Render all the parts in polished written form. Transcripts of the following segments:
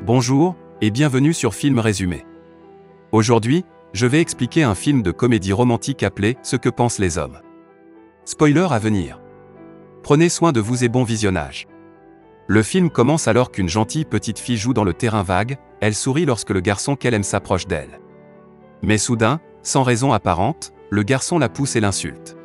Bonjour, et bienvenue sur Film Résumé. Aujourd'hui, je vais expliquer un film de comédie romantique appelé « Ce que pensent les hommes ». Spoiler à venir. Prenez soin de vous et bon visionnage. Le film commence alors qu'une gentille petite fille joue dans le terrain vague, elle sourit lorsque le garçon qu'elle aime s'approche d'elle. Mais soudain, sans raison apparente, le garçon la pousse et l'insulte.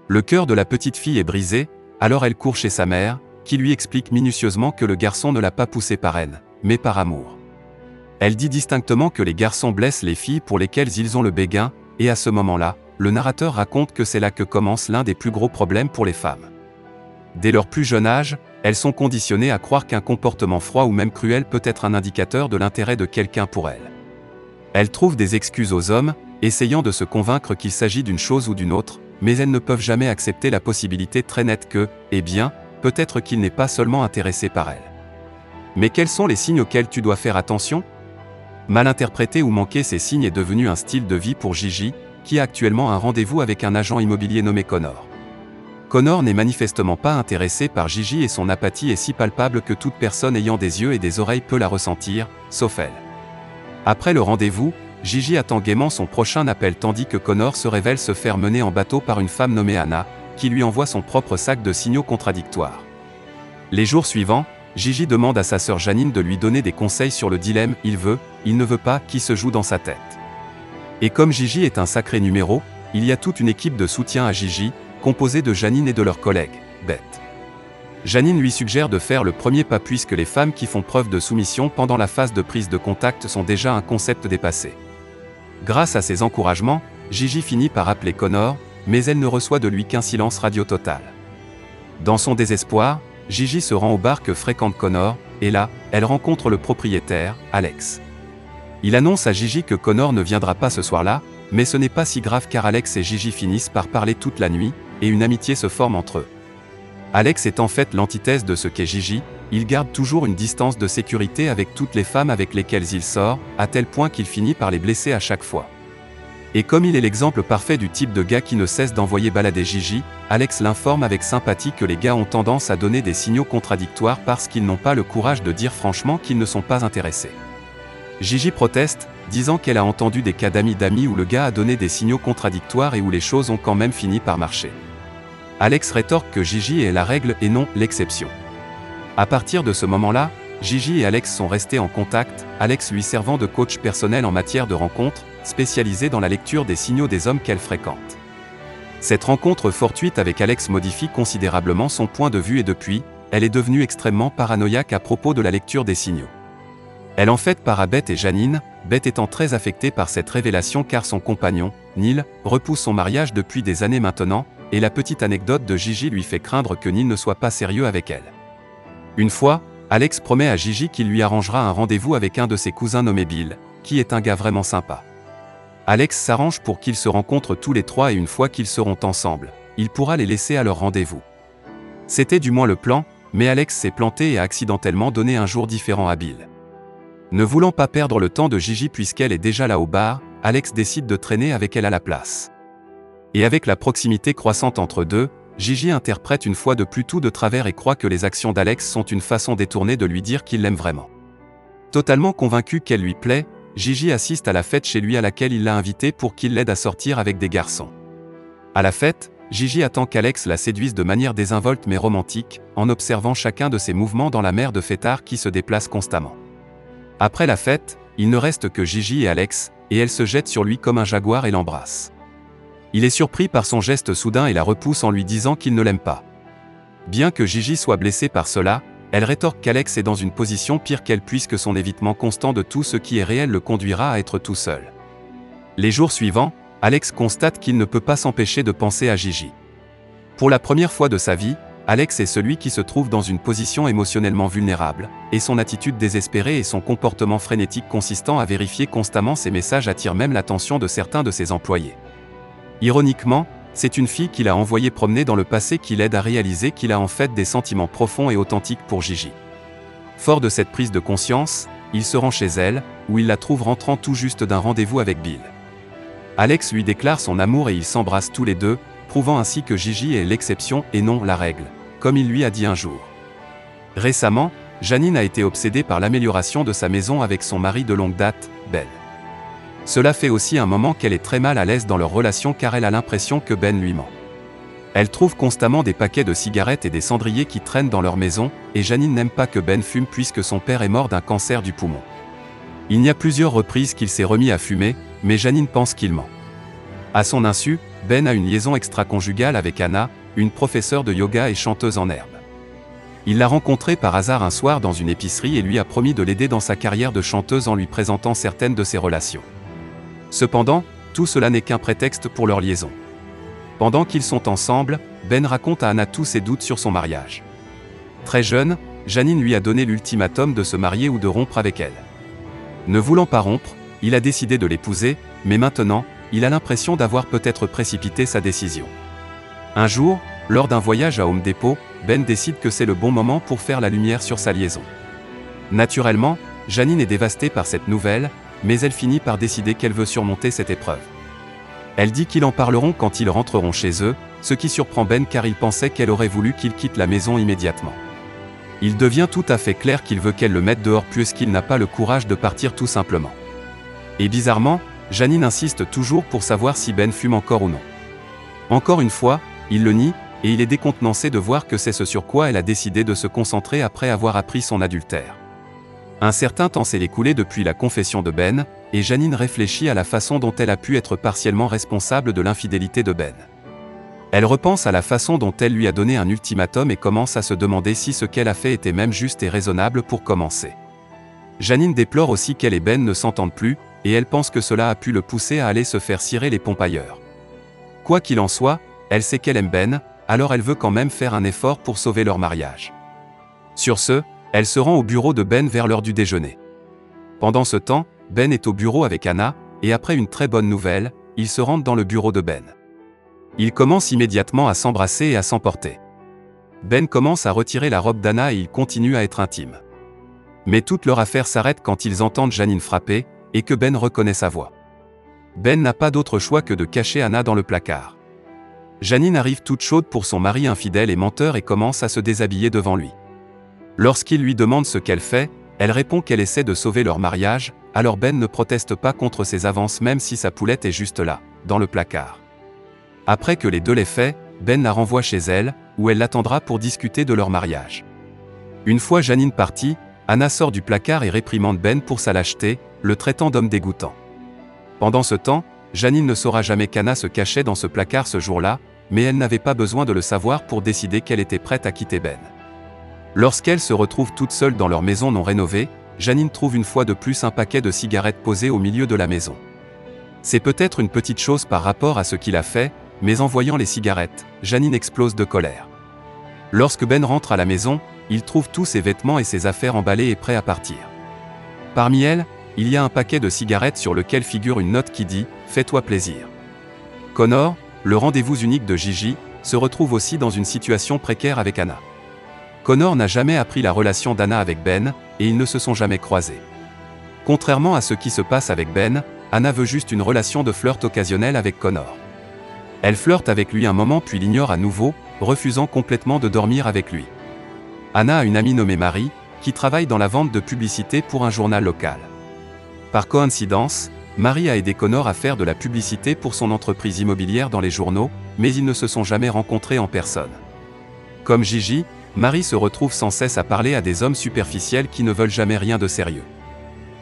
Le cœur de la petite fille est brisé, alors elle court chez sa mère, qui lui explique minutieusement que le garçon ne l'a pas poussée par haine, mais par amour. Elle dit distinctement que les garçons blessent les filles pour lesquelles ils ont le béguin, et à ce moment-là, le narrateur raconte que c'est là que commence l'un des plus gros problèmes pour les femmes. Dès leur plus jeune âge, elles sont conditionnées à croire qu'un comportement froid ou même cruel peut être un indicateur de l'intérêt de quelqu'un pour elles. Elles trouvent des excuses aux hommes, essayant de se convaincre qu'il s'agit d'une chose ou d'une autre, mais elles ne peuvent jamais accepter la possibilité très nette que, eh bien, peut-être qu'il n'est pas seulement intéressé par elles. Mais quels sont les signes auxquels tu dois faire attention ? Mal interpréter ou manquer ces signes est devenu un style de vie pour Gigi, qui a actuellement un rendez-vous avec un agent immobilier nommé Connor. Connor n'est manifestement pas intéressé par Gigi et son apathie est si palpable que toute personne ayant des yeux et des oreilles peut la ressentir, sauf elle. Après le rendez-vous, Gigi attend gaiement son prochain appel tandis que Connor se révèle se faire mener en bateau par une femme nommée Anna, qui lui envoie son propre sac de signaux contradictoires. Les jours suivants, Gigi demande à sa sœur Janine de lui donner des conseils sur le dilemme « il veut, il ne veut pas » qui se joue dans sa tête. Et comme Gigi est un sacré numéro, il y a toute une équipe de soutien à Gigi, composée de Janine et de leur collègue, Beth. Janine lui suggère de faire le premier pas puisque les femmes qui font preuve de soumission pendant la phase de prise de contact sont déjà un concept dépassé. Grâce à ces encouragements, Gigi finit par appeler Connor, mais elle ne reçoit de lui qu'un silence radio total. Dans son désespoir, Gigi se rend au bar que fréquente Connor, et là, elle rencontre le propriétaire, Alex. Il annonce à Gigi que Connor ne viendra pas ce soir-là, mais ce n'est pas si grave car Alex et Gigi finissent par parler toute la nuit, et une amitié se forme entre eux. Alex est en fait l'antithèse de ce qu'est Gigi, il garde toujours une distance de sécurité avec toutes les femmes avec lesquelles il sort, à tel point qu'il finit par les blesser à chaque fois. Et comme il est l'exemple parfait du type de gars qui ne cesse d'envoyer balader Gigi, Alex l'informe avec sympathie que les gars ont tendance à donner des signaux contradictoires parce qu'ils n'ont pas le courage de dire franchement qu'ils ne sont pas intéressés. Gigi proteste, disant qu'elle a entendu des cas d'amis où le gars a donné des signaux contradictoires et où les choses ont quand même fini par marcher. Alex rétorque que Gigi est la règle et non l'exception. À partir de ce moment-là, Gigi et Alex sont restés en contact, Alex lui servant de coach personnel en matière de rencontres, spécialisé dans la lecture des signaux des hommes qu'elle fréquente. Cette rencontre fortuite avec Alex modifie considérablement son point de vue et depuis, elle est devenue extrêmement paranoïaque à propos de la lecture des signaux. Elle en fait part à Beth et Janine, Beth étant très affectée par cette révélation car son compagnon, Neil, repousse son mariage depuis des années maintenant, et la petite anecdote de Gigi lui fait craindre que Neil ne soit pas sérieux avec elle. Une fois, Alex promet à Gigi qu'il lui arrangera un rendez-vous avec un de ses cousins nommé Bill, qui est un gars vraiment sympa. Alex s'arrange pour qu'ils se rencontrent tous les trois et une fois qu'ils seront ensemble, il pourra les laisser à leur rendez-vous. C'était du moins le plan, mais Alex s'est planté et a accidentellement donné un jour différent à Bill. Ne voulant pas perdre le temps de Gigi puisqu'elle est déjà là au bar, Alex décide de traîner avec elle à la place. Et avec la proximité croissante entre deux, Gigi interprète une fois de plus tout de travers et croit que les actions d'Alex sont une façon détournée de lui dire qu'il l'aime vraiment. Totalement convaincu qu'elle lui plaît, Gigi assiste à la fête chez lui à laquelle il l'a invité pour qu'il l'aide à sortir avec des garçons. À la fête, Gigi attend qu'Alex la séduise de manière désinvolte mais romantique, en observant chacun de ses mouvements dans la mer de fêtards qui se déplacent constamment. Après la fête, il ne reste que Gigi et Alex, et elle se jette sur lui comme un jaguar et l'embrasse. Il est surpris par son geste soudain et la repousse en lui disant qu'il ne l'aime pas. Bien que Gigi soit blessée par cela, elle rétorque qu'Alex est dans une position pire qu'elle puisque son évitement constant de tout ce qui est réel le conduira à être tout seul. Les jours suivants, Alex constate qu'il ne peut pas s'empêcher de penser à Gigi. Pour la première fois de sa vie, Alex est celui qui se trouve dans une position émotionnellement vulnérable, et son attitude désespérée et son comportement frénétique consistant à vérifier constamment ses messages attirent même l'attention de certains de ses employés. Ironiquement, c'est une fille qu'il a envoyée promener dans le passé qui l'aide à réaliser qu'il a en fait des sentiments profonds et authentiques pour Gigi. Fort de cette prise de conscience, il se rend chez elle, où il la trouve rentrant tout juste d'un rendez-vous avec Bill. Alex lui déclare son amour et ils s'embrassent tous les deux, prouvant ainsi que Gigi est l'exception et non la règle, comme il lui a dit un jour. Récemment, Janine a été obsédée par l'amélioration de sa maison avec son mari de longue date, Ben. Cela fait aussi un moment qu'elle est très mal à l'aise dans leur relation car elle a l'impression que Ben lui ment. Elle trouve constamment des paquets de cigarettes et des cendriers qui traînent dans leur maison, et Janine n'aime pas que Ben fume puisque son père est mort d'un cancer du poumon. Il y a plusieurs reprises qu'il s'est remis à fumer, mais Janine pense qu'il ment. À son insu, Ben a une liaison extra-conjugale avec Anna, une professeure de yoga et chanteuse en herbe. Il l'a rencontrée par hasard un soir dans une épicerie et lui a promis de l'aider dans sa carrière de chanteuse en lui présentant certaines de ses relations. Cependant, tout cela n'est qu'un prétexte pour leur liaison. Pendant qu'ils sont ensemble, Ben raconte à Anna tous ses doutes sur son mariage. Très jeune, Janine lui a donné l'ultimatum de se marier ou de rompre avec elle. Ne voulant pas rompre, il a décidé de l'épouser, mais maintenant, il a l'impression d'avoir peut-être précipité sa décision. Un jour, lors d'un voyage à Home Depot, Ben décide que c'est le bon moment pour faire la lumière sur sa liaison. Naturellement, Janine est dévastée par cette nouvelle, mais elle finit par décider qu'elle veut surmonter cette épreuve. Elle dit qu'ils en parleront quand ils rentreront chez eux, ce qui surprend Ben car il pensait qu'elle aurait voulu qu'il quitte la maison immédiatement. Il devient tout à fait clair qu'il veut qu'elle le mette dehors puisqu'il n'a pas le courage de partir tout simplement. Et bizarrement, Janine insiste toujours pour savoir si Ben fume encore ou non. Encore une fois, il le nie, et il est décontenancé de voir que c'est ce sur quoi elle a décidé de se concentrer après avoir appris son adultère. Un certain temps s'est écoulé depuis la confession de Ben, et Janine réfléchit à la façon dont elle a pu être partiellement responsable de l'infidélité de Ben. Elle repense à la façon dont elle lui a donné un ultimatum et commence à se demander si ce qu'elle a fait était même juste et raisonnable pour commencer. Janine déplore aussi qu'elle et Ben ne s'entendent plus, et elle pense que cela a pu le pousser à aller se faire cirer les pompes ailleurs. Quoi qu'il en soit, elle sait qu'elle aime Ben, alors elle veut quand même faire un effort pour sauver leur mariage. Sur ce, elle se rend au bureau de Ben vers l'heure du déjeuner. Pendant ce temps, Ben est au bureau avec Anna, et après une très bonne nouvelle, ils se rendent dans le bureau de Ben. Ils commencent immédiatement à s'embrasser et à s'emporter. Ben commence à retirer la robe d'Anna et ils continuent à être intimes. Mais toute leur affaire s'arrête quand ils entendent Janine frapper, et que Ben reconnaît sa voix. Ben n'a pas d'autre choix que de cacher Anna dans le placard. Janine arrive toute chaude pour son mari infidèle et menteur et commence à se déshabiller devant lui. Lorsqu'il lui demande ce qu'elle fait, elle répond qu'elle essaie de sauver leur mariage, alors Ben ne proteste pas contre ses avances même si sa poulette est juste là, dans le placard. Après que les deux l'aient fait, Ben la renvoie chez elle, où elle l'attendra pour discuter de leur mariage. Une fois Janine partie, Anna sort du placard et réprimande Ben pour sa lâcheté, le traitant d'homme dégoûtant. Pendant ce temps, Janine ne saura jamais qu'Anna se cachait dans ce placard ce jour-là, mais elle n'avait pas besoin de le savoir pour décider qu'elle était prête à quitter Ben. Lorsqu'elle se retrouve toute seule dans leur maison non rénovée, Janine trouve une fois de plus un paquet de cigarettes posé au milieu de la maison. C'est peut-être une petite chose par rapport à ce qu'il a fait, mais en voyant les cigarettes, Janine explose de colère. Lorsque Ben rentre à la maison, il trouve tous ses vêtements et ses affaires emballés et prêts à partir. Parmi elles, il y a un paquet de cigarettes sur lequel figure une note qui dit « Fais-toi plaisir ». Connor, le rendez-vous unique de Gigi, se retrouve aussi dans une situation précaire avec Anna. Connor n'a jamais appris la relation d'Anna avec Ben, et ils ne se sont jamais croisés. Contrairement à ce qui se passe avec Ben, Anna veut juste une relation de flirt occasionnelle avec Connor. Elle flirte avec lui un moment puis l'ignore à nouveau, refusant complètement de dormir avec lui. Anna a une amie nommée Marie, qui travaille dans la vente de publicité pour un journal local. Par coïncidence, Marie a aidé Connor à faire de la publicité pour son entreprise immobilière dans les journaux, mais ils ne se sont jamais rencontrés en personne. Comme Gigi, Marie se retrouve sans cesse à parler à des hommes superficiels qui ne veulent jamais rien de sérieux.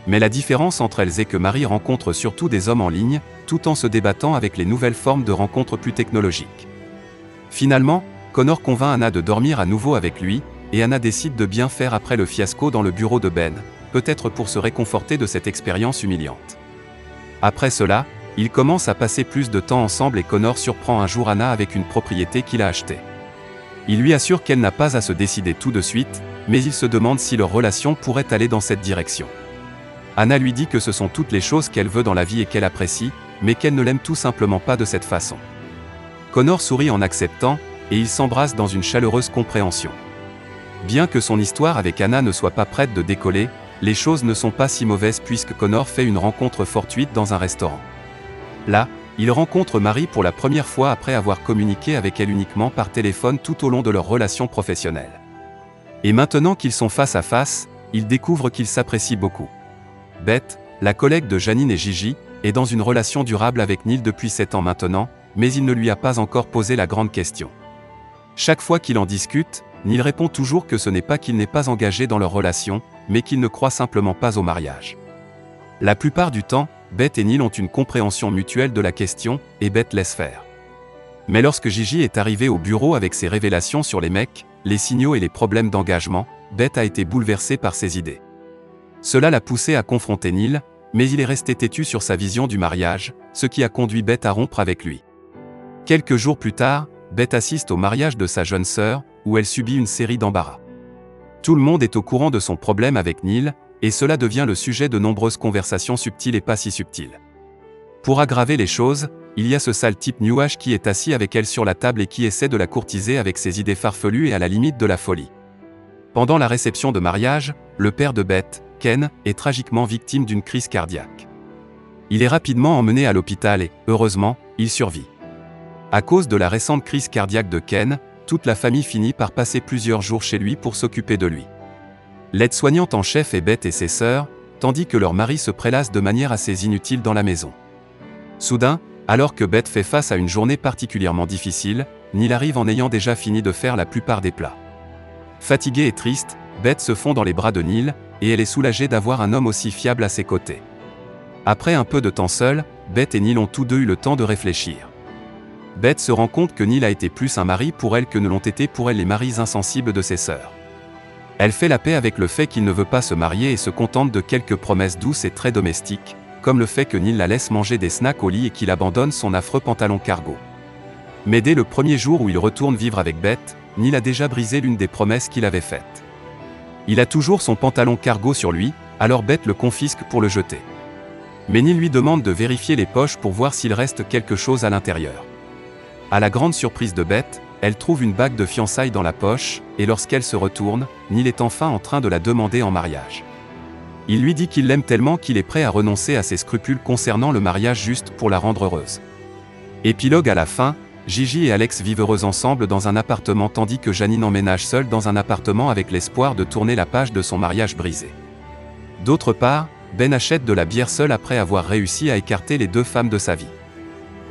Mais la différence entre elles est que Marie rencontre surtout des hommes en ligne, tout en se débattant avec les nouvelles formes de rencontres plus technologiques. Finalement, Connor convainc Anna de dormir à nouveau avec lui, et Anna décide de bien faire après le fiasco dans le bureau de Ben, peut-être pour se réconforter de cette expérience humiliante. Après cela, ils commencent à passer plus de temps ensemble et Connor surprend un jour Anna avec une propriété qu'il a achetée. Il lui assure qu'elle n'a pas à se décider tout de suite, mais il se demande si leur relation pourrait aller dans cette direction. Anna lui dit que ce sont toutes les choses qu'elle veut dans la vie et qu'elle apprécie, mais qu'elle ne l'aime tout simplement pas de cette façon. Connor sourit en acceptant, et ils s'embrassent dans une chaleureuse compréhension. Bien que son histoire avec Anna ne soit pas prête de décoller, les choses ne sont pas si mauvaises puisque Connor fait une rencontre fortuite dans un restaurant. Là, il rencontre Marie pour la première fois après avoir communiqué avec elle uniquement par téléphone tout au long de leur relation professionnelle. Et maintenant qu'ils sont face à face, ils découvrent qu'ils s'apprécient beaucoup. Beth, la collègue de Janine et Gigi, est dans une relation durable avec Neil depuis 7 ans maintenant, mais il ne lui a pas encore posé la grande question. Chaque fois qu'il en discute, Neil répond toujours que ce n'est pas qu'il n'est pas engagé dans leur relation, mais qu'il ne croit simplement pas au mariage. La plupart du temps, Beth et Neil ont une compréhension mutuelle de la question, et Beth laisse faire. Mais lorsque Gigi est arrivée au bureau avec ses révélations sur les mecs, les signaux et les problèmes d'engagement, Beth a été bouleversée par ses idées. Cela l'a poussé à confronter Neil, mais il est resté têtu sur sa vision du mariage, ce qui a conduit Beth à rompre avec lui. Quelques jours plus tard, Beth assiste au mariage de sa jeune sœur, où elle subit une série d'embarras. Tout le monde est au courant de son problème avec Neil, et cela devient le sujet de nombreuses conversations subtiles et pas si subtiles. Pour aggraver les choses, il y a ce sale type nuage qui est assis avec elle sur la table et qui essaie de la courtiser avec ses idées farfelues et à la limite de la folie. Pendant la réception de mariage, le père de Beth, Ken, est tragiquement victime d'une crise cardiaque. Il est rapidement emmené à l'hôpital et, heureusement, il survit. À cause de la récente crise cardiaque de Ken, toute la famille finit par passer plusieurs jours chez lui pour s'occuper de lui. L'aide-soignante en chef est Beth et ses sœurs, tandis que leur mari se prélasse de manière assez inutile dans la maison. Soudain, alors que Beth fait face à une journée particulièrement difficile, Neil arrive en ayant déjà fini de faire la plupart des plats. Fatiguée et triste, Beth se fond dans les bras de Neil, et elle est soulagée d'avoir un homme aussi fiable à ses côtés. Après un peu de temps seul, Beth et Neil ont tous deux eu le temps de réfléchir. Beth se rend compte que Neil a été plus un mari pour elle que ne l'ont été pour elle les maris insensibles de ses sœurs. Elle fait la paix avec le fait qu'il ne veut pas se marier et se contente de quelques promesses douces et très domestiques, comme le fait que Neil la laisse manger des snacks au lit et qu'il abandonne son affreux pantalon cargo. Mais dès le premier jour où il retourne vivre avec Beth, Neil a déjà brisé l'une des promesses qu'il avait faites. Il a toujours son pantalon cargo sur lui, alors Beth le confisque pour le jeter. Mais Neil lui demande de vérifier les poches pour voir s'il reste quelque chose à l'intérieur. À la grande surprise de Beth, elle trouve une bague de fiançailles dans la poche, et lorsqu'elle se retourne, Neil est enfin en train de la demander en mariage. Il lui dit qu'il l'aime tellement qu'il est prêt à renoncer à ses scrupules concernant le mariage juste pour la rendre heureuse. Épilogue à la fin, Gigi et Alex vivent heureux ensemble dans un appartement tandis que Janine emménage seule dans un appartement avec l'espoir de tourner la page de son mariage brisé. D'autre part, Ben achète de la bière seule après avoir réussi à écarter les deux femmes de sa vie.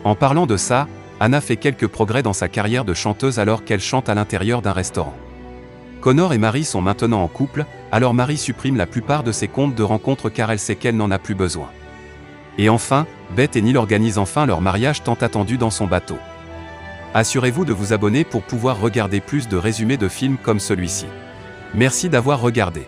En parlant de ça, Anna fait quelques progrès dans sa carrière de chanteuse alors qu'elle chante à l'intérieur d'un restaurant. Connor et Marie sont maintenant en couple, alors Marie supprime la plupart de ses comptes de rencontres car elle sait qu'elle n'en a plus besoin. Et enfin, Beth et Neil organisent enfin leur mariage tant attendu dans son bateau. Assurez-vous de vous abonner pour pouvoir regarder plus de résumés de films comme celui-ci. Merci d'avoir regardé.